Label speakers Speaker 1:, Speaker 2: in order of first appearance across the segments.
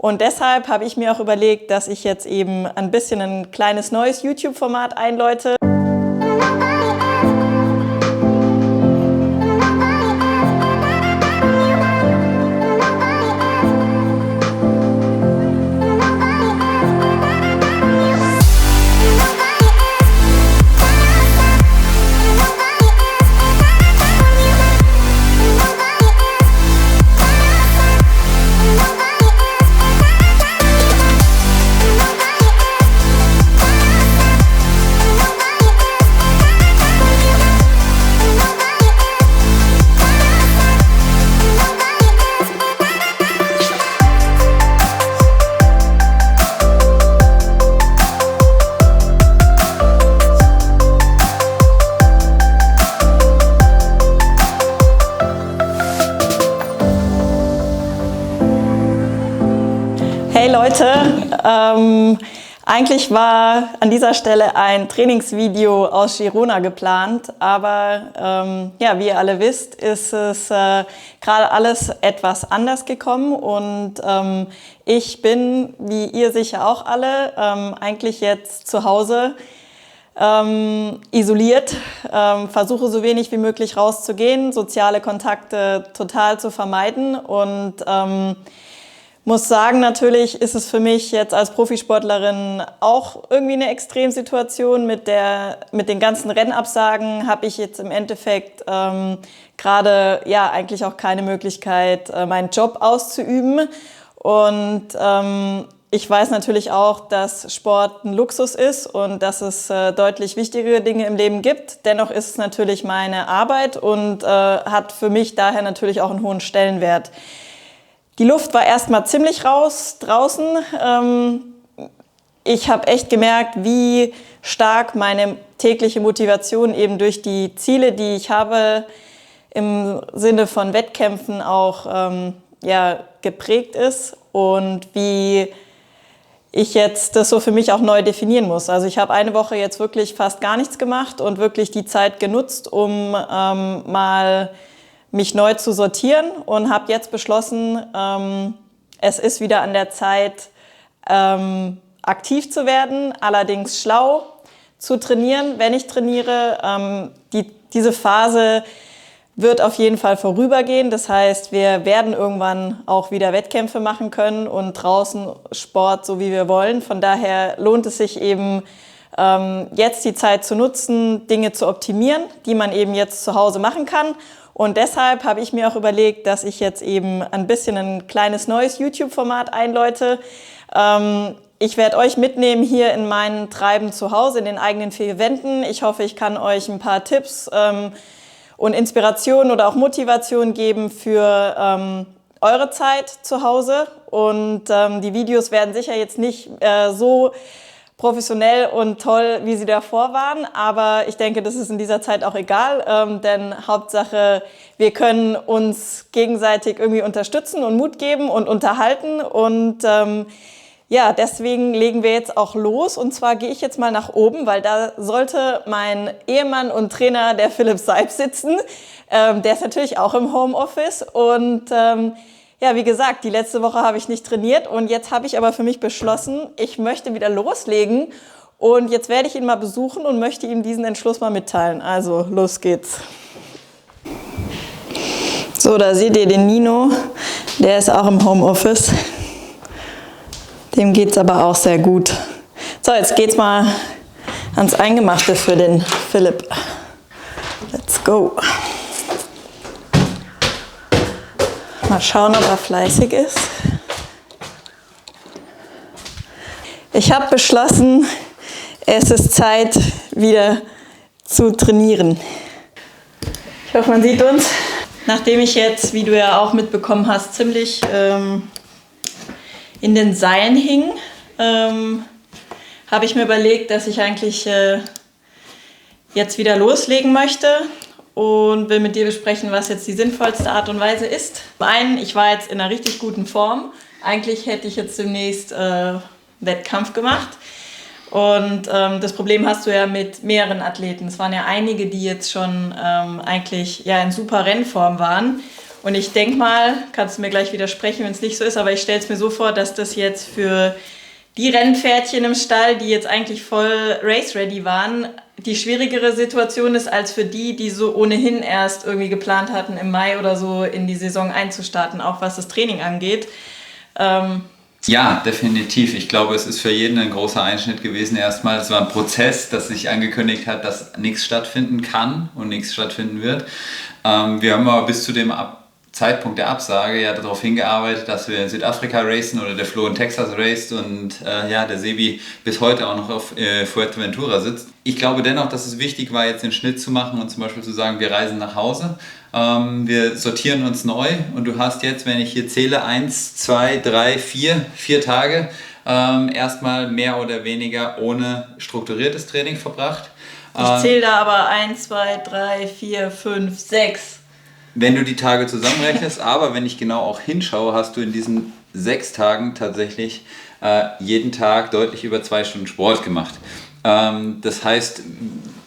Speaker 1: Und deshalb habe ich mir auch überlegt, dass ich jetzt eben ein bisschen ein kleines neues YouTube-Format einläute. Hey Leute, eigentlich war an dieser Stelle ein Trainingsvideo aus Girona geplant, aber ja, wie ihr alle wisst, ist es gerade alles etwas anders gekommen und ich bin, wie ihr sicher auch alle, eigentlich jetzt zu Hause isoliert, versuche so wenig wie möglich rauszugehen, soziale Kontakte total zu vermeiden und muss sagen, natürlich ist es für mich jetzt als Profisportlerin auch irgendwie eine Extremsituation. Mit den ganzen Rennabsagen habe ich jetzt im Endeffekt gerade ja eigentlich auch keine Möglichkeit, meinen Job auszuüben. Und ich weiß natürlich auch, dass Sport ein Luxus ist und dass es deutlich wichtigere Dinge im Leben gibt. Dennoch ist es natürlich meine Arbeit und hat für mich daher natürlich auch einen hohen Stellenwert. Die Luft war erstmal ziemlich raus draußen. Ich habe echt gemerkt, wie stark meine tägliche Motivation eben durch die Ziele, die ich habe, im Sinne von Wettkämpfen auch ja, geprägt ist und wie ich jetzt das so für mich auch neu definieren muss. Also ich habe eine Woche jetzt wirklich fast gar nichts gemacht und wirklich die Zeit genutzt, um mal mich neu zu sortieren und habe jetzt beschlossen, es ist wieder an der Zeit, aktiv zu werden, allerdings schlau zu trainieren, wenn ich trainiere. Diese Phase wird auf jeden Fall vorübergehen. Das heißt, wir werden irgendwann auch wieder Wettkämpfe machen können und draußen Sport, so wie wir wollen. Von daher lohnt es sich eben, jetzt die Zeit zu nutzen, Dinge zu optimieren, die man eben jetzt zu Hause machen kann. Und deshalb habe ich mir auch überlegt, dass ich jetzt eben ein bisschen ein kleines neues YouTube-Format einläute. Ich werde euch mitnehmen hier in meinen Treiben zu Hause, in den eigenen vier Wänden. Ich hoffe, ich kann euch ein paar Tipps und Inspirationen oder auch Motivation geben für eure Zeit zu Hause. Und die Videos werden sicher jetzt nicht so professionell und toll, wie sie davor waren. Aber ich denke, das ist in dieser Zeit auch egal, denn Hauptsache, wir können uns gegenseitig irgendwie unterstützen und Mut geben und unterhalten. Und ja, deswegen legen wir jetzt auch los. Und zwar gehe ich jetzt mal nach oben, weil da sollte mein Ehemann und Trainer, der Philipp Seib, sitzen. Der ist natürlich auch im Homeoffice und ja, wie gesagt, die letzte Woche habe ich nicht trainiert und jetzt habe ich aber für mich beschlossen, ich möchte wieder loslegen und jetzt werde ich ihn mal besuchen und möchte ihm diesen Entschluss mal mitteilen. Also, los geht's. So, da seht ihr den Nino, der ist auch im Homeoffice. Dem geht's aber auch sehr gut. So, jetzt geht's mal ans Eingemachte für den Philipp. Let's go. Mal schauen, ob er fleißig ist. Ich habe beschlossen, es ist Zeit, wieder zu trainieren. Ich hoffe, man sieht uns. Nachdem ich jetzt, wie du ja auch mitbekommen hast, ziemlich in den Seilen hing, habe ich mir überlegt, dass ich eigentlich jetzt wieder loslegen möchte. Und will mit dir besprechen, was jetzt die sinnvollste Art und Weise ist. Zum einen, ich war jetzt in einer richtig guten Form. Eigentlich hätte ich jetzt demnächst Wettkampf gemacht. Und das Problem hast du ja mit mehreren Athleten. Es waren ja einige, die jetzt schon eigentlich ja in super Rennform waren. Und ich denke mal, kannst du mir gleich widersprechen, wenn es nicht so ist, aber ich stelle es mir so vor, dass das jetzt für die Rennpferdchen im Stall, die jetzt eigentlich voll race-ready waren, die schwierigere Situation ist als für die, die so ohnehin erst irgendwie geplant hatten, im Mai oder so in die Saison einzustarten, auch was das Training angeht.
Speaker 2: Ja, definitiv. Ich glaube, es ist für jeden ein großer Einschnitt gewesen erstmal. Es war ein Prozess, dass sich angekündigt hat, dass nichts stattfinden kann und nichts stattfinden wird. Wir haben aber bis zu dem Zeitpunkt der Absage ja darauf hingearbeitet, dass wir in Südafrika racen oder der Flo in Texas raced und der Sebi bis heute auch noch auf Fuerteventura sitzt. Ich glaube dennoch, dass es wichtig war, jetzt den Schnitt zu machen und zum Beispiel zu sagen, wir reisen nach Hause, wir sortieren uns neu und du hast jetzt, wenn ich hier zähle, 1, 2, 3, 4 Tage erstmal mehr oder weniger ohne strukturiertes Training verbracht.
Speaker 1: Ich zähle da aber 1, 2, 3, 4, 5, 6.
Speaker 2: Wenn du die Tage zusammenrechnest, aber wenn ich genau auch hinschaue, hast du in diesen 6 Tagen tatsächlich jeden Tag deutlich über 2 Stunden Sport gemacht. Das heißt,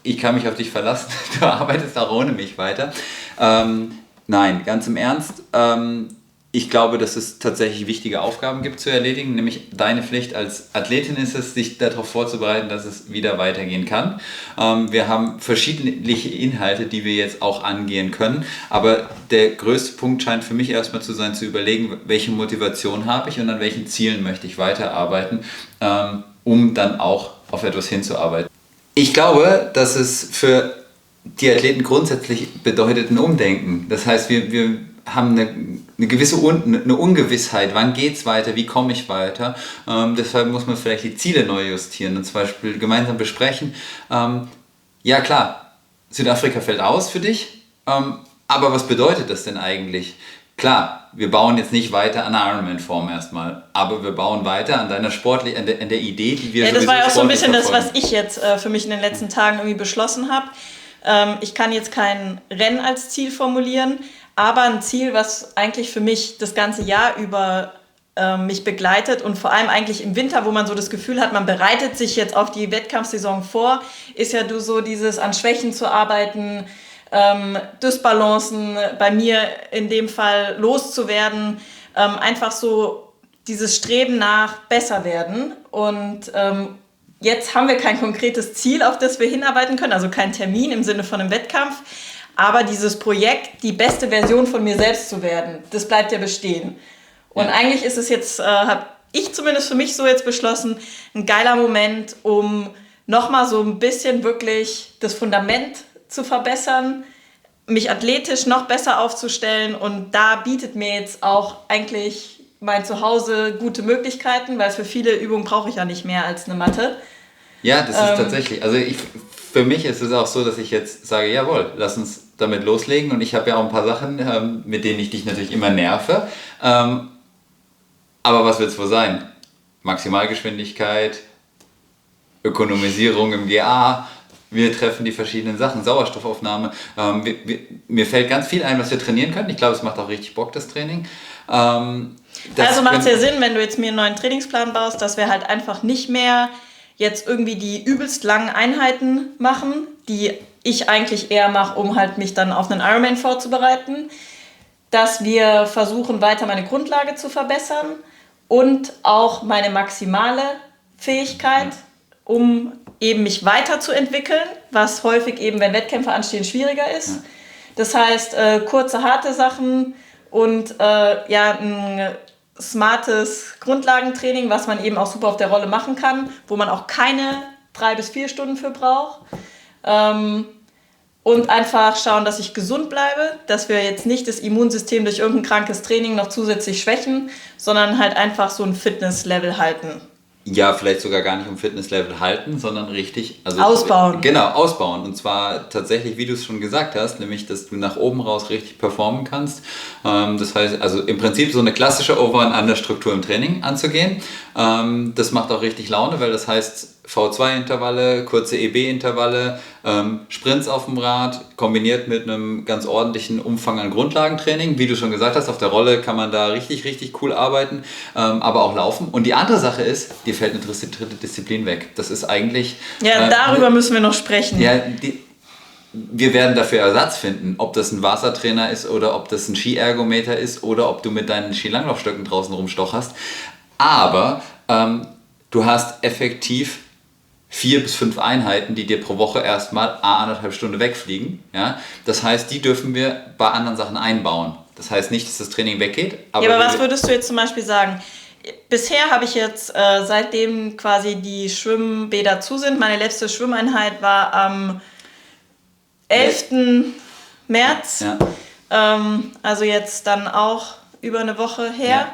Speaker 2: ich kann mich auf dich verlassen, du arbeitest auch ohne mich weiter. Nein, ganz im Ernst, ich glaube, dass es tatsächlich wichtige Aufgaben gibt zu erledigen, nämlich deine Pflicht als Athletin ist es, sich darauf vorzubereiten, dass es wieder weitergehen kann. Wir haben verschiedene Inhalte, die wir jetzt auch angehen können, aber der größte Punkt scheint für mich erstmal zu sein, zu überlegen, welche Motivation habe ich und an welchen Zielen möchte ich weiterarbeiten, um dann auch auf etwas hinzuarbeiten. Ich glaube, dass es für die Athleten grundsätzlich bedeutet ein Umdenken. Das heißt, wir haben eine gewisse eine Ungewissheit, wann geht es weiter, wie komme ich weiter. Deshalb muss man vielleicht die Ziele neu justieren und zum Beispiel gemeinsam besprechen. Ja klar, Südafrika fällt aus für dich, aber was bedeutet das denn eigentlich? Klar, wir bauen jetzt nicht weiter an einer Ironman-Form erstmal, aber wir bauen weiter an deiner an der Idee, die wir
Speaker 1: das war ja auch so ein bisschen das, was ich jetzt für mich in den letzten Tagen irgendwie beschlossen habe. Ich kann jetzt kein Rennen als Ziel formulieren, aber ein Ziel, was eigentlich für mich das ganze Jahr über mich begleitet und vor allem eigentlich im Winter, wo man so das Gefühl hat, man bereitet sich jetzt auf die Wettkampfsaison vor, ist ja so dieses an Schwächen zu arbeiten, Dysbalancen, bei mir in dem Fall loszuwerden, einfach so dieses Streben nach besser werden und jetzt haben wir kein konkretes Ziel, auf das wir hinarbeiten können, also kein Termin im Sinne von einem Wettkampf, aber dieses Projekt, die beste Version von mir selbst zu werden, das bleibt ja bestehen. Und eigentlich ist es jetzt, habe ich zumindest für mich so jetzt beschlossen, ein geiler Moment, um nochmal so ein bisschen wirklich das Fundament zu verbessern, mich athletisch noch besser aufzustellen und da bietet mir jetzt auch eigentlich mein Zuhause gute Möglichkeiten, weil für viele Übungen brauche ich ja nicht mehr als eine Matte.
Speaker 2: Ja, das ist tatsächlich, also für mich ist es auch so, dass ich jetzt sage, jawohl, lass uns damit loslegen und ich habe ja auch ein paar Sachen, mit denen ich dich natürlich immer nerve, aber was wird es wohl sein? Maximalgeschwindigkeit, Ökonomisierung im GA, wir treffen die verschiedenen Sachen, Sauerstoffaufnahme, mir fällt ganz viel ein, was wir trainieren können, ich glaube, es macht auch richtig Bock, das Training.
Speaker 1: Also macht es ja Sinn, wenn du jetzt mir einen neuen Trainingsplan baust, dass wir halt einfach nicht mehr jetzt irgendwie die übelst langen Einheiten machen, die ich eigentlich eher mache, um halt mich dann auf einen Ironman vorzubereiten, dass wir versuchen, weiter meine Grundlage zu verbessern und auch meine maximale Fähigkeit, um eben mich weiterzuentwickeln, was häufig eben, wenn Wettkämpfe anstehen, schwieriger ist. Das heißt, kurze, harte Sachen und ein smartes Grundlagentraining, was man eben auch super auf der Rolle machen kann, wo man auch keine 3 bis 4 Stunden für braucht. Und einfach schauen, dass ich gesund bleibe, dass wir jetzt nicht das Immunsystem durch irgendein krankes Training noch zusätzlich schwächen, sondern halt einfach so ein Fitnesslevel halten.
Speaker 2: Ja, vielleicht sogar gar nicht um Fitnesslevel halten, sondern richtig... Also
Speaker 1: ausbauen.
Speaker 2: Genau, ausbauen. Und zwar tatsächlich, wie du es schon gesagt hast, nämlich, dass du nach oben raus richtig performen kannst. Das heißt, also im Prinzip so eine klassische Over-and-Under-Struktur im Training anzugehen. Das macht auch richtig Laune, weil das heißt V2-Intervalle, kurze EB-Intervalle, Sprints auf dem Rad, kombiniert mit einem ganz ordentlichen Umfang an Grundlagentraining. Wie du schon gesagt hast, auf der Rolle kann man da richtig, richtig cool arbeiten, aber auch laufen. Und die andere Sache ist, dir fällt eine dritte Disziplin weg. Das ist eigentlich...
Speaker 1: Ja, darüber müssen wir noch sprechen.
Speaker 2: Ja, wir werden dafür Ersatz finden, ob das ein Wassertrainer ist oder ob das ein Skiergometer ist oder ob du mit deinen Skilanglaufstöcken draußen rumstocherst. Aber du hast effektiv 4 bis 5 Einheiten, die dir pro Woche erstmal 1,5 Stunden wegfliegen. Ja? Das heißt, die dürfen wir bei anderen Sachen einbauen. Das heißt nicht, dass das Training weggeht.
Speaker 1: Aber was würdest du jetzt zum Beispiel sagen? Bisher habe ich jetzt, seitdem quasi die Schwimmbäder zu sind, meine letzte Schwimmeinheit war am 11. März. Ja. Also jetzt dann auch über eine Woche her.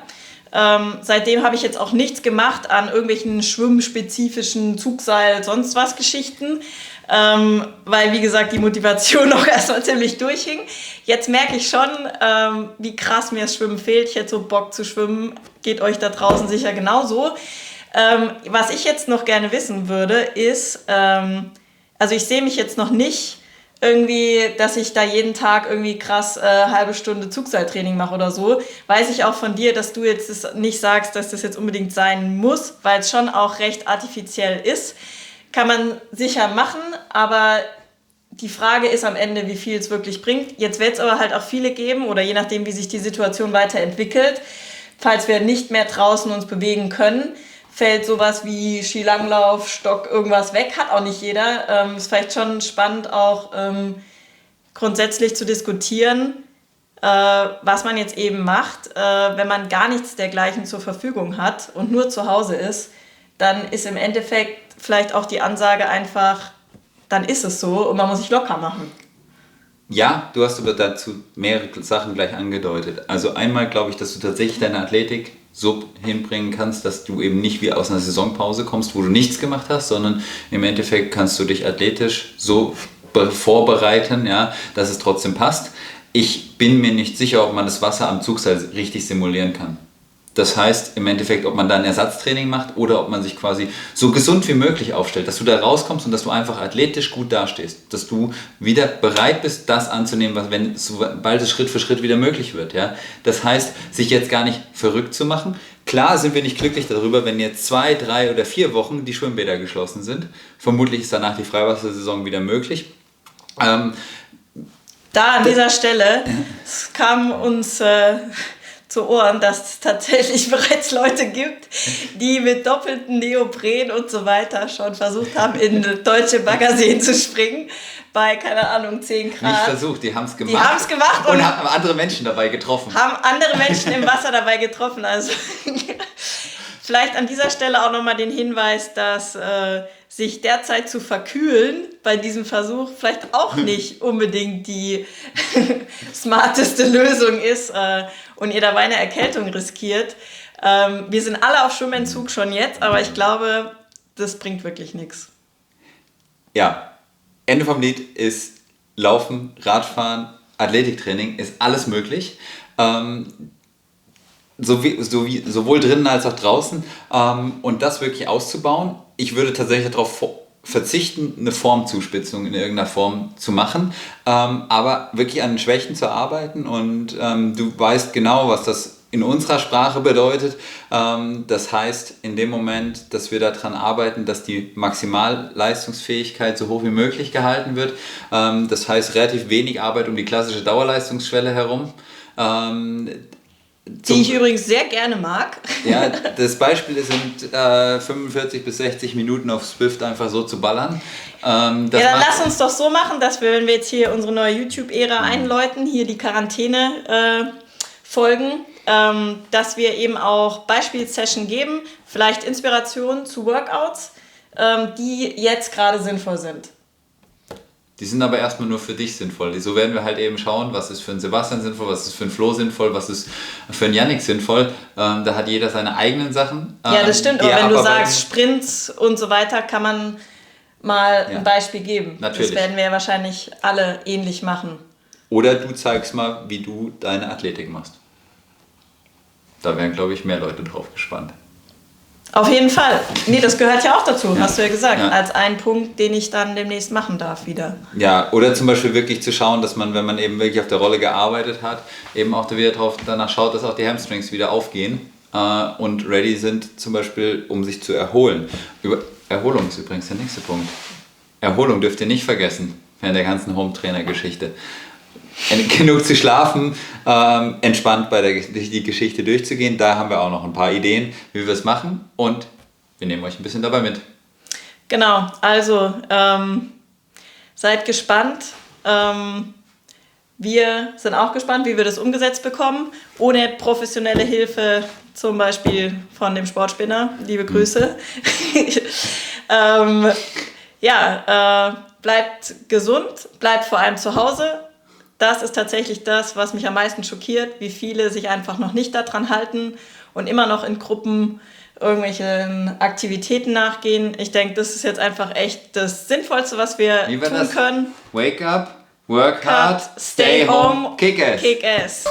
Speaker 1: Ja. Seitdem habe ich jetzt auch nichts gemacht an irgendwelchen schwimmspezifischen Zugseil, sonst was Geschichten, weil wie gesagt die Motivation auch erstmal ziemlich durchhing. Jetzt merke ich schon, wie krass mir das Schwimmen fehlt. Ich hätte so Bock zu schwimmen, geht euch da draußen sicher genauso. Was ich jetzt noch gerne wissen würde, ist, also ich sehe mich jetzt noch nicht irgendwie, dass ich da jeden Tag irgendwie krass halbe Stunde Zugseiltraining mache oder so. Weiß ich auch von dir, dass du jetzt nicht sagst, dass das jetzt unbedingt sein muss, weil es schon auch recht artifiziell ist. Kann man sicher machen, aber die Frage ist am Ende, wie viel es wirklich bringt. Jetzt wird es aber halt auch viele geben oder je nachdem, wie sich die Situation weiterentwickelt, falls wir nicht mehr draußen uns bewegen können, fällt sowas wie Skilanglauf, Stock, irgendwas weg, hat auch nicht jeder. Ist vielleicht schon spannend auch grundsätzlich zu diskutieren, was man jetzt eben macht, wenn man gar nichts dergleichen zur Verfügung hat und nur zu Hause ist, dann ist im Endeffekt vielleicht auch die Ansage einfach, dann ist es so und man muss sich locker machen.
Speaker 2: Ja, du hast aber dazu mehrere Sachen gleich angedeutet. Also einmal glaube ich, dass du tatsächlich deine Athletik so hinbringen kannst, dass du eben nicht wie aus einer Saisonpause kommst, wo du nichts gemacht hast, sondern im Endeffekt kannst du dich athletisch so vorbereiten, ja, dass es trotzdem passt. Ich bin mir nicht sicher, ob man das Wasser am Zugseil richtig simulieren kann. Das heißt im Endeffekt, ob man da ein Ersatztraining macht oder ob man sich quasi so gesund wie möglich aufstellt, dass du da rauskommst und dass du einfach athletisch gut dastehst, dass du wieder bereit bist, das anzunehmen, sobald es Schritt für Schritt wieder möglich wird. Ja? Das heißt, sich jetzt gar nicht verrückt zu machen. Klar sind wir nicht glücklich darüber, wenn jetzt 2, 3 oder 4 Wochen die Schwimmbäder geschlossen sind. Vermutlich ist danach die Freiwassersaison wieder möglich.
Speaker 1: Da an dieser Stelle, es kam uns zu Ohren, dass es tatsächlich bereits Leute gibt, die mit doppelten Neopren und so weiter schon versucht haben, in deutsche Baggerseen zu springen, bei, keine Ahnung, 10 Grad.
Speaker 2: Nicht versucht, die haben es gemacht.
Speaker 1: Die haben es gemacht
Speaker 2: und haben andere Menschen dabei getroffen.
Speaker 1: Haben andere Menschen im Wasser dabei getroffen. Also vielleicht an dieser Stelle auch nochmal den Hinweis, dass sich derzeit zu verkühlen bei diesem Versuch vielleicht auch nicht unbedingt die smarteste Lösung ist und ihr dabei eine Erkältung riskiert. Wir sind alle auf Schwimmentzug schon jetzt, aber ich glaube, das bringt wirklich nichts.
Speaker 2: Ja, Ende vom Lied ist Laufen, Radfahren, Athletiktraining, ist alles möglich. Sowohl drinnen als auch draußen. Und das wirklich auszubauen. Ich würde tatsächlich darauf verzichten, eine Formzuspitzung in irgendeiner Form zu machen, aber wirklich an den Schwächen zu arbeiten und du weißt genau, was das in unserer Sprache bedeutet. Das heißt, in dem Moment, dass wir daran arbeiten, dass die Maximalleistungsfähigkeit so hoch wie möglich gehalten wird, das heißt relativ wenig Arbeit um die klassische Dauerleistungsschwelle herum,
Speaker 1: die ich übrigens sehr gerne mag.
Speaker 2: Ja, das Beispiel sind 45 bis 60 Minuten auf Swift einfach so zu ballern.
Speaker 1: Dann lass uns doch so machen, dass wir, wenn wir jetzt hier unsere neue YouTube-Ära einläuten, hier die Quarantäne folgen, dass wir eben auch Beispielsession geben, vielleicht Inspirationen zu Workouts, die jetzt gerade sinnvoll sind.
Speaker 2: Die sind aber erstmal nur für dich sinnvoll. So werden wir halt eben schauen, was ist für einen Sebastian sinnvoll, was ist für einen Flo sinnvoll, was ist für einen Yannick sinnvoll. Da hat jeder seine eigenen Sachen.
Speaker 1: Ja, das stimmt. Aber wenn du sagst Sprints und so weiter, kann man mal ein Beispiel geben.
Speaker 2: Natürlich.
Speaker 1: Das werden wir ja wahrscheinlich alle ähnlich machen.
Speaker 2: Oder du zeigst mal, wie du deine Athletik machst. Da wären, glaube ich, mehr Leute drauf gespannt.
Speaker 1: Auf jeden Fall. Nee, das gehört ja auch dazu, hast du ja gesagt. Ja. Als ein Punkt, den ich dann demnächst machen darf wieder.
Speaker 2: Ja, oder zum Beispiel wirklich zu schauen, dass man, wenn man eben wirklich auf der Rolle gearbeitet hat, eben auch wieder danach schaut, dass auch die Hamstrings wieder aufgehen und ready sind, zum Beispiel, um sich zu erholen. Erholung ist übrigens der nächste Punkt. Erholung dürft ihr nicht vergessen. während der ganzen Home-Trainer-Geschichte. Genug zu schlafen, entspannt durch die Geschichte durchzugehen. Da haben wir auch noch ein paar Ideen, wie wir es machen und wir nehmen euch ein bisschen dabei mit.
Speaker 1: Genau, also seid gespannt. Wir sind auch gespannt, wie wir das umgesetzt bekommen, ohne professionelle Hilfe, zum Beispiel von dem Sportspinner. Liebe Grüße. Bleibt gesund, bleibt vor allem zu Hause. Das ist tatsächlich das, was mich am meisten schockiert, wie viele sich einfach noch nicht daran halten und immer noch in Gruppen irgendwelchen Aktivitäten nachgehen. Ich denke, das ist jetzt einfach echt das Sinnvollste, was wir tun können.
Speaker 2: Wake up, work hard, stay home, kick ass.
Speaker 1: Kick ass.